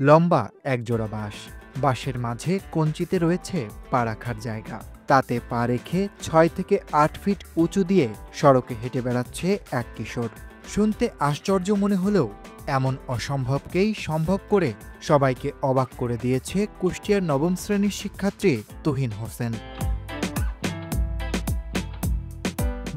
লম্বা একজোড়া বাঁশ, বাঁশের মাঝে কঞ্চিতে রয়েছে পা রাখার জায়গা। তাতে পা রেখে ৬ থেকে ৮ ফিট উঁচু দিয়ে সড়কে হেঁটে বেড়াচ্ছে এক কিশোর। শুনতে আশ্চর্য মনে হলেও এমন অসম্ভবকেই সম্ভব করে সবাইকে অবাক করে দিয়েছে কুষ্টিয়ার নবম শ্রেণীর শিক্ষার্থী তুহিন হোসেন।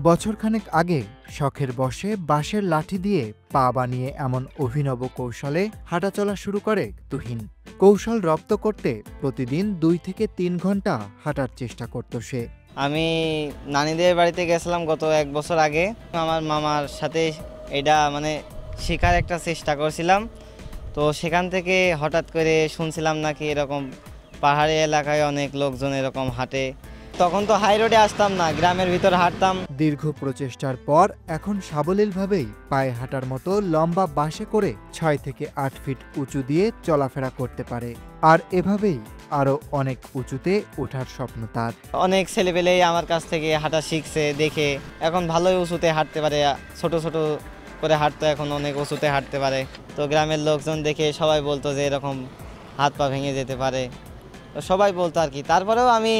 বছরখানেক আগে শখের বশে বাঁশের লাঠি দিয়ে পা বানিয়ে এমন অভিনব কৌশলে হাঁটাচলা শুরু করে তুহিন। কৌশল রপ্ত করতে প্রতিদিন ২ থেকে ৩ ঘন্টা হাঁটার চেষ্টা করত সে। আমি নানিদের বাড়িতে গেছিলাম গত ১ বছর আগে। আমার মামার সাথে এটা শেখার একটা চেষ্টা করছিলাম। তো সেখান থেকে হঠাৎ করে শুনছিলাম নাকি এরকম পাহাড়ি এলাকায় অনেক লোকজন এরকম হাঁটে। তখন তো হাই রোডে আসতাম না, গ্রামের ভিতর হাঁটতাম। দীর্ঘ প্রচেষ্টার পর এখন সাবলীলভাবেই পায়ে হাঁটার মতো লম্বা বাঁশে করে ৬ থেকে ৮ ফিট উঁচু দিয়ে চলাফেরা করতে পারে। আর এভাবেই আরও অনেক উঁচুতে ওঠার স্বপ্ন তার। অনেক ছেলেপেলেই আমার কাছ থেকে হাঁটা শিখছে দেখে এখন ভালোই উঁচুতে হাঁটতে পারে। ছোট ছোট করে হাঁটতো, এখন অনেক উঁচুতে হাঁটতে পারে। তো গ্রামের লোকজন দেখে সবাই বলতো যে এরকম হাত পা ভেঙে যেতে পারে, তো সবাই বলতো আর কি। তারপরেও আমি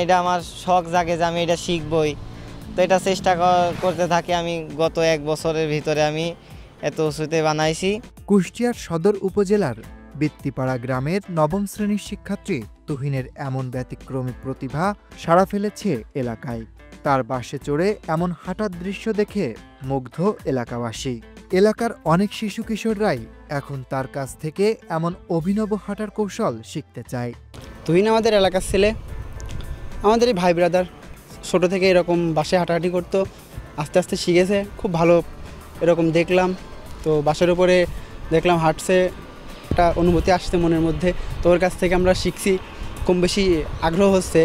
এটা আমার শখ জাগে যে আমি এটা শিখবই। তো এটা চেষ্টা করতে থাকি। আমি গত ১ বছরের ভিতরে আমি এত উঁচুতে বানাইছি। কুষ্টিয়ার সদর উপজেলার বৃত্তিপাড়া গ্রামের নবম শ্রেণীর শিক্ষার্থী তুহিনের এমন ব্যতিক্রমী প্রতিভা সাড়া ফেলেছে এলাকায়। তার বাসে চড়ে এমন হাঁটার দৃশ্য দেখে মুগ্ধ এলাকাবাসী। এলাকার অনেক শিশু কিশোররাই এখন তার কাছ থেকে এমন অভিনব হাঁটার কৌশল শিখতে চায়। তুহিন আমাদের এলাকার ছেলে, আমাদের এই ভাই ব্রাদার। ছোটো থেকে এরকম বাসে হাঁটাহাঁটি করতো, আস্তে আস্তে শিখেছে। খুব ভালো এরকম দেখলাম, তো বাসের উপরে দেখলাম হাঁটছে, একটা অনুভূতি আসছে মনের মধ্যে। তো ওর কাছ থেকে আমরা শিখছি, কম বেশি আগ্রহ হচ্ছে।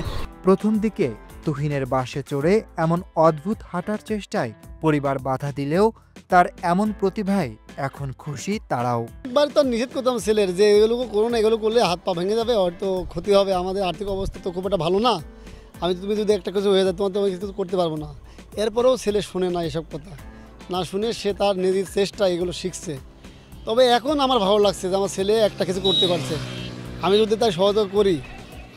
প্রথম দিকে তুহিনের বাসে চড়ে এমন অদ্ভুত হাঁটার চেষ্টায় পরিবার বাধা দিলেও তার এমন প্রতিভায় এখন খুশি তারাও। একবার তো নিষেধ করতাম ছেলের যে এগুলো করো না, এগুলো করলে হাত পা ভেঙে যাবে, হয়তো ক্ষতি হবে, আমাদের আর্থিক অবস্থা তো খুব একটা ভালো না, তুমি যদি একটা কিছু হয়ে যায় তোমার তো কিছু করতে পারবো না। এরপরেও ছেলে শুনে না, এসব কথা না শুনে সে তার নিজের চেষ্টা এগুলো শিখছে। তবে এখন আমার ভালো লাগছে যে আমার ছেলে একটা কিছু করতে পারছে। আমি যদি তাই সহযোগ করি,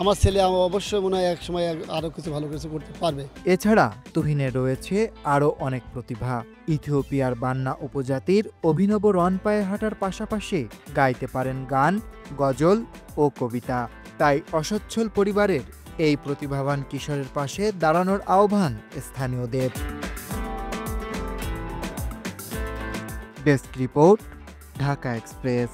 আমার ছেলে অবশ্যই মনে হয় এক সময় আরও কিছু ভালো কিছু করতে পারবে। এছাড়া তুহিনের রয়েছে আরও অনেক প্রতিভা। ইথিওপিয়ার বান্না উপজাতির অভিনব রন পায়ে হাঁটার পাশাপাশি গাইতে পারেন গান, গজল ও কবিতা। তাই অসচ্ছল পরিবারের এই প্রতিভাবান কিশোরের পাশে দাঁড়ানোর আহ্বান স্থানীয়দের। Desk report, Dhaka express.